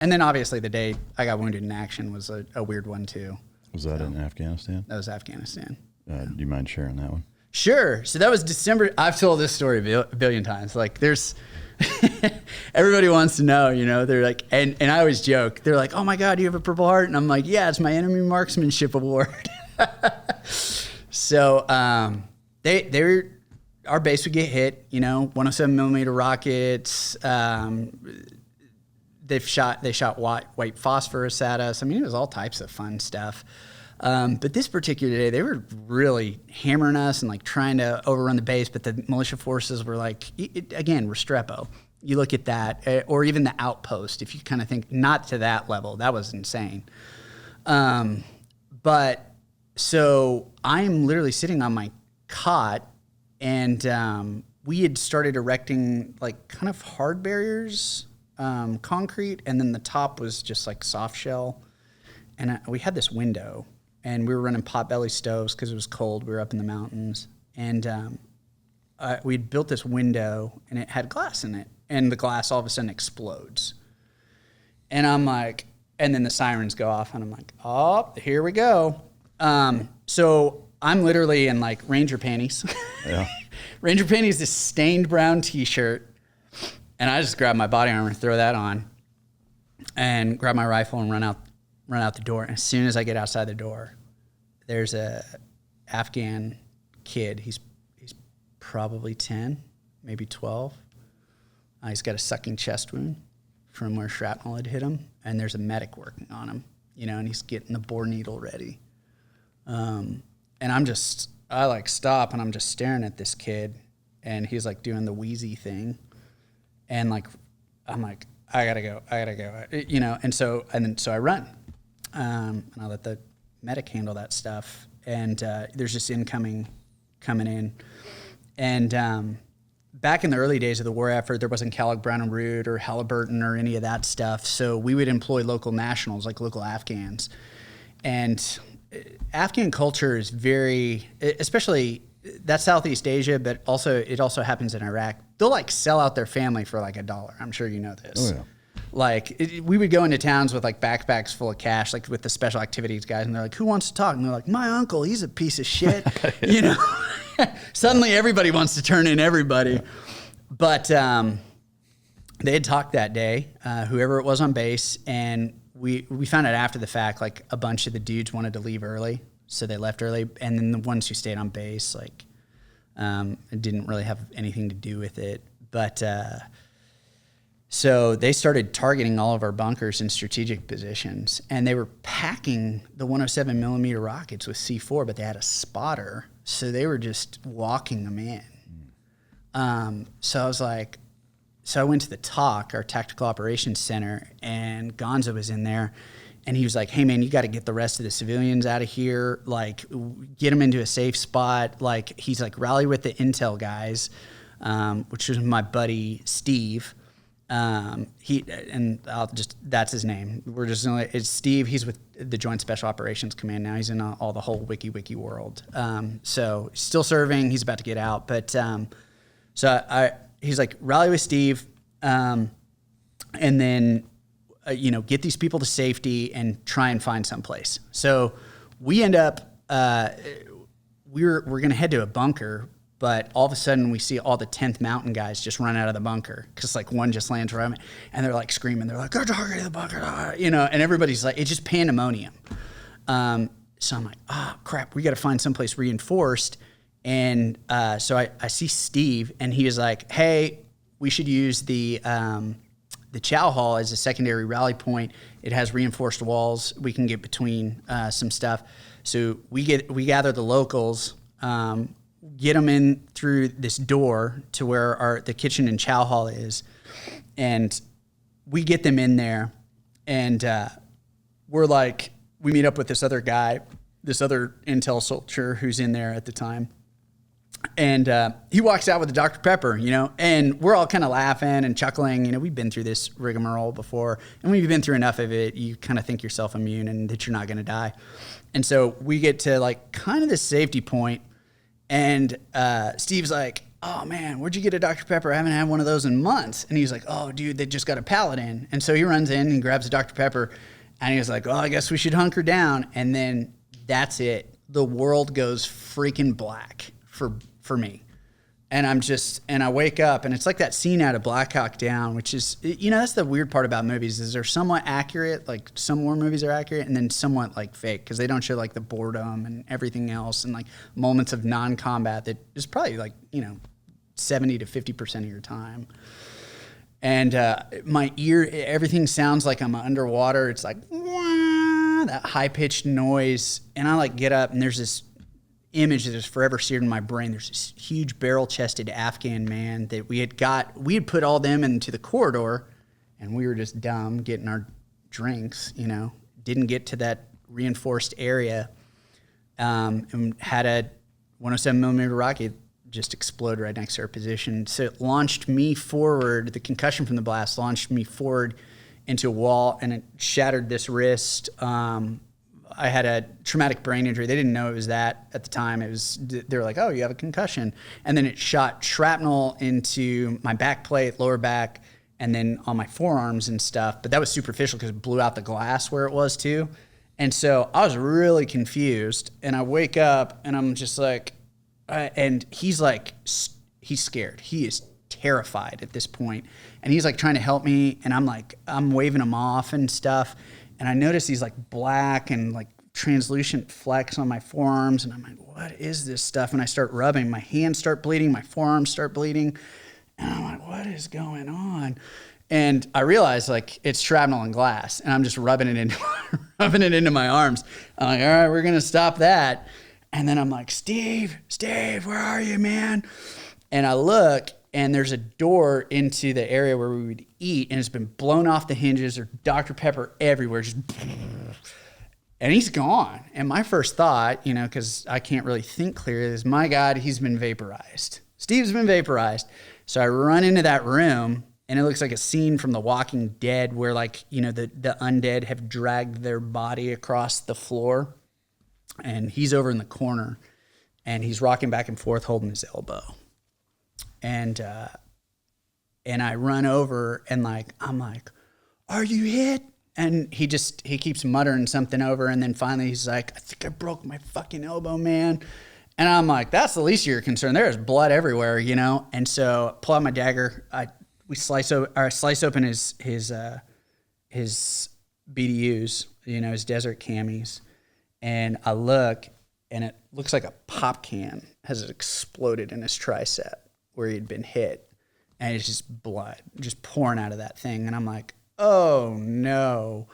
And then obviously the day I got wounded in action was a weird one too. Was that in Afghanistan? That was Afghanistan. Do you mind sharing that one? Sure. So that was December. I've told this story a billion times. Like there's, everybody wants to know, you know, they're like, and I always joke, they're like, oh my God, you have a Purple Heart? And I'm like, yeah, it's my Enemy Marksmanship Award. So our base would get hit, you know, 107 millimeter rockets. They shot white phosphorus at us. I mean, it was all types of fun stuff. But this particular day, they were really hammering us and like trying to overrun the base. But the militia forces were like, again, Restrepo. You look at that, or even the outpost. If you kind of think not to that level, that was insane. But so I'm literally sitting on my cot, and we had started erecting like kind of hard barriers, concrete, and then the top was just like soft shell. And we had this window. And we were running potbelly stoves because it was cold. We were up in the mountains. And we'd built this window, and it had glass in it. And the glass all of a sudden explodes. And I'm like, and then the sirens go off, and I'm like, oh, here we go. So I'm literally in like Ranger panties. Yeah. Ranger panties, this stained brown T-shirt. And I just grab my body armor and throw that on and grab my rifle and run out the door. And as soon as I get outside the door, there's a Afghan kid. He's probably 10, maybe 12. He's got a sucking chest wound from where shrapnel had hit him. And there's a medic working on him, you know, and he's getting the bore needle ready. And I like stop, and I'm just staring at this kid, and he's like doing the wheezy thing. And like, I'm like, I gotta go, you know? And so I run. And I let the medic handle that stuff. And there's just incoming coming in. And back in the early days of the war effort, there wasn't Kellogg, Brown and Root or Halliburton or any of that stuff. So we would employ local nationals, like local Afghans. And Afghan culture is very, especially that's Southeast Asia, but it also happens in Iraq. They'll like sell out their family for like $1. I'm sure you know this. Oh, yeah. Like we would go into towns with like backpacks full of cash, like with the special activities guys, and they're like, "Who wants to talk?" And they're like, "My uncle, he's a piece of shit." You know, suddenly everybody wants to turn in everybody. But they had talked that day, whoever it was on base, and we found out after the fact, like a bunch of the dudes wanted to leave early, so they left early, and then the ones who stayed on base, like, it didn't really have anything to do with it, but. So they started targeting all of our bunkers in strategic positions, and they were packing the 107 millimeter rockets with C4, but they had a spotter, so they were just walking them in. So I was like, so I went to the TOC, our Tactical Operations Center, and Gonzo was in there, and he was like, "Hey man, you got to get the rest of the civilians out of here, like get them into a safe spot." Like he's like, rally with the intel guys, which was my buddy Steve. That's his name. We're just gonna, it's Steve. He's with the Joint Special Operations Command now. He's in all the whole wiki world. So still serving. He's about to get out, but he's like, rally with Steve, and then get these people to safety and try and find someplace. So we end up we're gonna head to a bunker. But all of a sudden, we see all the 10th Mountain guys just run out of the bunker because like one just lands right on me, and they're like screaming. They're like, "Go target the bunker!" You know, and everybody's like, it's just pandemonium. So I'm like, "Oh crap, we got to find someplace reinforced." And so I see Steve, and he is like, "Hey, we should use the Chow Hall as a secondary rally point. It has reinforced walls. We can get between some stuff." So we gather the locals. Get them in through this door to where the kitchen and chow hall is. And we get them in there, and we meet up with this other guy, this other intel soldier who's in there at the time. And he walks out with a Dr. Pepper, you know, and we're all kind of laughing and chuckling. You know, we've been through this rigmarole before, and we've been through enough of it, you kind of think yourself immune and that you're not going to die. And so we get to like kind of this safety point. And Steve's like, oh man, where'd you get a Dr. Pepper? I haven't had one of those in months. And he's like, oh dude, they just got a pallet in. And so he runs in and grabs a Dr. Pepper and he was like, oh, I guess we should hunker down. And then that's it. The world goes freaking black for me. And I wake up and it's like that scene out of Black Hawk Down, which is, that's the weird part about movies is they're somewhat accurate. Like some war movies are accurate and then somewhat like fake because they don't show like the boredom and everything else and like moments of non-combat that is probably like, 70 to 50% of your time. And my ear, everything sounds like I'm underwater. It's like, wah, that high-pitched noise. And I like get up and there's this image that is forever seared in my brain. There's this huge barrel-chested Afghan man that we had put all them into the corridor and we were just dumb getting our drinks, didn't get to that reinforced area and had a 107 millimeter rocket just explode right next to our position. So it launched me forward. The concussion from the blast launched me forward into a wall and it shattered this wrist. I had a traumatic brain injury. They didn't know it was that at the time. They were like, oh, you have a concussion. And then it shot shrapnel into my back plate, lower back, and then on my forearms and stuff. But that was superficial because it blew out the glass where it was too. And so I was really confused. And I wake up and I'm just like, and he's like, he's scared. He is terrified at this point. And he's like trying to help me. And I'm waving him off and stuff. And I notice these like black and like translucent flecks on my forearms. And I'm like, what is this stuff? And I start rubbing. My hands start bleeding. My forearms start bleeding. And I'm like, what is going on? And I realize like it's shrapnel and glass. And I'm just rubbing it into my arms. I'm like, all right, we're going to stop that. And then I'm like, Steve, where are you, man? And I look, and there's a door into the area where we would eat, and it's been blown off the hinges. There's Dr. Pepper everywhere, and he's gone. And my first thought, because I can't really think clearly, is, my God, he's been vaporized. Steve's been vaporized. So I run into that room, and it looks like a scene from The Walking Dead where, like, the undead have dragged their body across the floor. And he's over in the corner and he's rocking back and forth holding his elbow. And I run over and I'm like, are you hit? And he keeps muttering something over. And then finally he's like, I think I broke my fucking elbow, man. And I'm like, that's the least of your concern. There's blood everywhere, And so I pull out my dagger. I slice open his BDUs, his desert camis. And I look, and it looks like a pop can has exploded in his tricep where he had been hit. And it's just blood just pouring out of that thing. And I'm like, oh, no.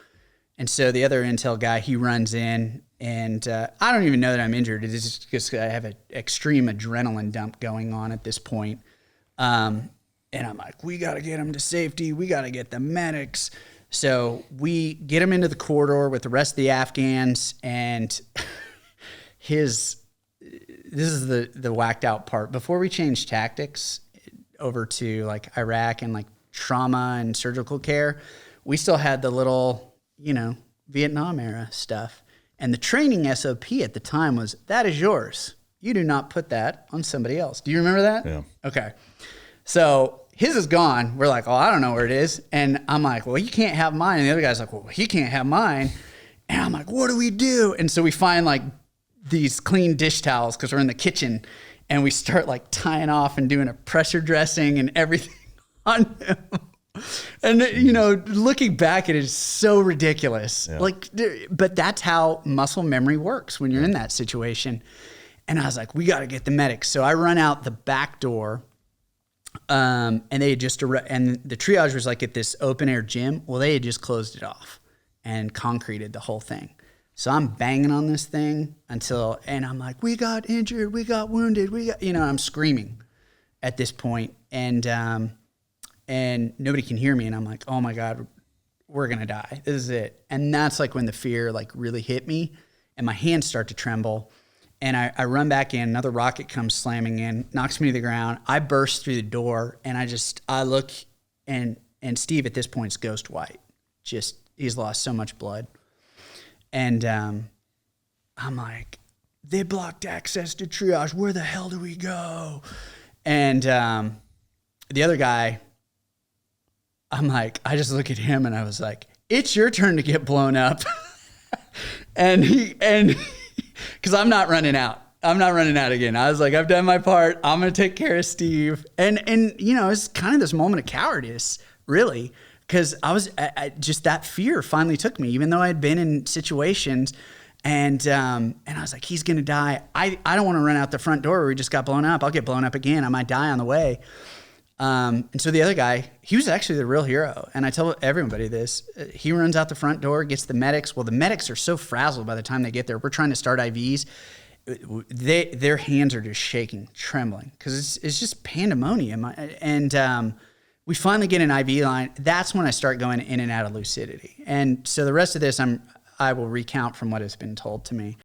And so the other intel guy, he runs in, and I don't even know that I'm injured. It's just because I have an extreme adrenaline dump going on at this point. And I'm like, we got to get him to safety. We got to get the medics. So we get him into the corridor with the rest of the Afghans, and this is the whacked out part. Before we changed tactics over to like Iraq and like trauma and surgical care, we still had the little, Vietnam era stuff. And the training SOP at the time was, that is yours. You do not put that on somebody else. Do you remember that? Yeah. Okay. So his is gone. We're like, oh, I don't know where it is. And I'm like, well, you can't have mine. And the other guy's like, well, he can't have mine. And I'm like, what do we do? And so we find like these clean dish towels because we're in the kitchen, and we start like tying off and doing a pressure dressing and everything on him. And, looking back, it is so ridiculous. Yeah. But that's how muscle memory works when you're in that situation. And I was like, we got to get the medics. So I run out the back door. And they had and the triage was like at this open air gym. Well, they had just closed it off and concreted the whole thing. So I'm banging on this thing and I'm like, we got injured, we got wounded, I'm screaming at this point, and nobody can hear me. And I'm like, oh my God, we're going to die. This is it. And that's like when the fear like really hit me and my hands start to tremble. And I run back in, another rocket comes slamming in, knocks me to the ground. I burst through the door, and I look, and Steve at this point is ghost white. Just, he's lost so much blood. And I'm like, they blocked access to triage. Where the hell do we go? And the other guy, I'm like, I just look at him and I was like, it's your turn to get blown up. and because I'm not running out. I'm not running out again. I was like, I've done my part. I'm going to take care of Steve. And it's kind of this moment of cowardice, really, because I just that fear finally took me, even though I had been in situations and I was like, he's going to die. I don't want to run out the front door where we just got blown up. I'll get blown up again. I might die on the way. And so the other guy, he was actually the real hero. And I tell everybody this, he runs out the front door, gets the medics. Well, the medics are so frazzled by the time they get there. We're trying to start IVs. Their hands are just shaking, trembling, because it's just pandemonium. And we finally get an IV line. That's when I start going in and out of lucidity. And so the rest of this, I will recount from what has been told to me.